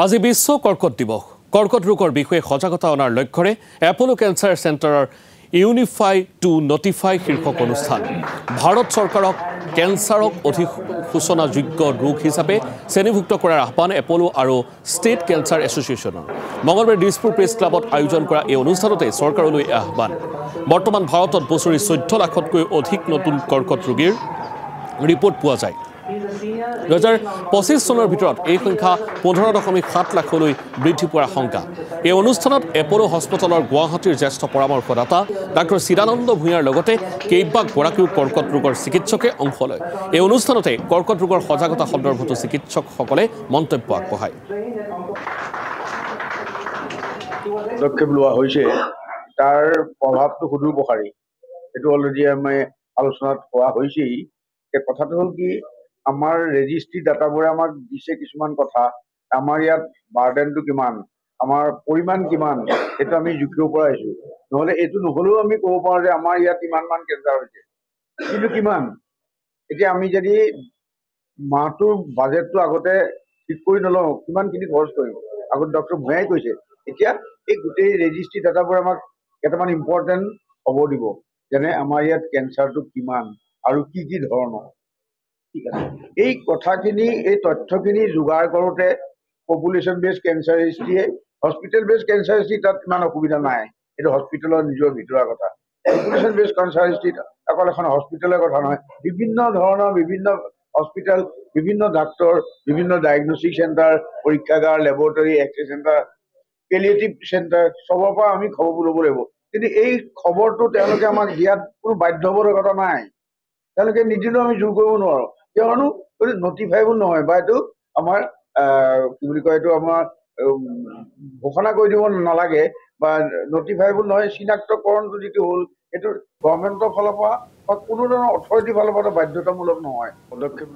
আজি বিশ্ব কৰ্কট দিৱস। কৰ্কট ৰোগৰ বিষয়ে সজাগতা অনাৰ লক্ষ্যৰে এপলো কেঞ্চাৰ চেণ্টাৰৰ ইউনিফাই টু নটিফাই শীৰ্ষক অনুষ্ঠান ভাৰত চৰকাৰক কেঞ্চাৰক অধিসূচনাযোগ্য ৰোগ হিচাপে শ্ৰেণীভুক্ত কৰাৰ আহ্বান এপলো আৰু ষ্টেট কেঞ্চাৰ এছ'চিয়েশ্যনৰ মঙলবাৰে দিছপুৰ প্ৰেছ ক্লাবত আয়োজন কৰা এই অনুষ্ঠানতে চৰকাৰলৈ আহ্বান। বৰ্তমান ভাৰতত বছৰি 14 লাখতকৈ অধিক নতুন কৰ্কট ৰোগীৰ ৰিপৰ্ট পোৱা যায়। 2025 চনৰ ভিতৰত এই সংখ্যা 15.7 লাখলৈ বৃদ্ধি পোৱাৰ আশংকা। এই অনুষ্ঠানত এপলো হস্পিটেলৰ গুৱাহাটীৰ জ্যেষ্ঠ পৰামৰ্শদাতা ডাক্তৰ চিদানন্দ ভূঞাৰ লগতে কেইবাগৰাকীও কৰ্কট ৰোগৰ চিকিৎসকে অংশ লয়। এই অনুষ্ঠানতে কৰ্কট ৰোগৰ সজাগতা সন্দৰ্ভতো চিকিৎসকসকলে মন্তব্য আগবঢ়ায়। পদক্ষেপ লোৱা হৈছে তাৰ প্ৰভাৱটো সুদূৰপ্ৰসাৰী। এইটো অলৰেডি আমি আলোচনাত কোৱা হৈছেই। কথাটো হ'ল কি, আমাৰ ৰেজিষ্ট্ৰি ডাটাবোৰে আমাক দিছে কিছুমান কথা, আমাৰ ইয়াত বাৰ্ডেনটো কিমান, আমাৰ পৰিমাণ কিমান, সেইটো আমি জুখিব পৰা হৈছোঁ। নহ'লে এইটো নহ'লেও আমি ক'ব পাৰোঁ যে আমাৰ ইয়াত ইমানমান কেঞ্চাৰ হৈছে, কিন্তু কিমান। এতিয়া আমি যদি মাহটোৰ বাজেটটো আগতে ঠিক কৰি নলওঁ, কিমানখিনি খৰচ কৰিম, আগত ডক্টৰ ভূঞাই কৈছে। এতিয়া এই গোটেই ৰেজিষ্ট্ৰি ডাটাবোৰে আমাক কেইটামান ইম্পৰ্টেণ্ট খবৰ দিব, যেনে আমাৰ ইয়াত কেঞ্চাৰটো কিমান আৰু কি কি ধৰণৰ। ঠিক আছে, এই কথাখিনি, এই তথ্যখিনি যোগাৰ কৰোঁতে পপুলেশ্যন বেছ কেঞ্চাৰ হিষ্ট্ৰীয়ে, হস্পিটেল বেছ কেঞ্চাৰ হিষ্ট্ৰী তাত ইমান অসুবিধা নাই, এইটো হস্পিটেলৰ নিজৰ ভিতৰুৱা কথা। পপুলেশ্যন বেছ কেঞ্চাৰ হিষ্ট্ৰীত অকল এখন হস্পিটেলৰ কথা নহয়, বিভিন্ন ধৰণৰ বিভিন্ন হস্পিটেল, বিভিন্ন ডাক্তৰ, বিভিন্ন ডায়েগনষ্টিক চেণ্টাৰ, পৰীক্ষাগাৰ, laboratory, x ray centre, palliative centre, চবৰ পৰা আমি খবৰবোৰ ল'ব লাগিব। কিন্তু এই খবৰটো তেওঁলোকে আমাক দিয়াত কোনো বাধ্যবাধকতা নাই, তেওঁলোকে নিদিলেও আমি জোৰ কৰিব নোৱাৰোঁ। কিয়নো এইটো নটিফাইবল নহয়, বা এইটো আমাৰ কি বুলি কয়, এইটো আমাৰ ঘোষণা কৰি দিব নালাগে, বা নটিফাইবল নহয়। চিনাক্তকৰণটো যিটো হ'ল, এইটো গভৰ্ণমেণ্টৰ ফালৰ পৰা বা কোনো ধৰণৰ অথৰিটিৰ ফালৰ পৰা বাধ্যতামূলক নহয় পদক্ষেপ।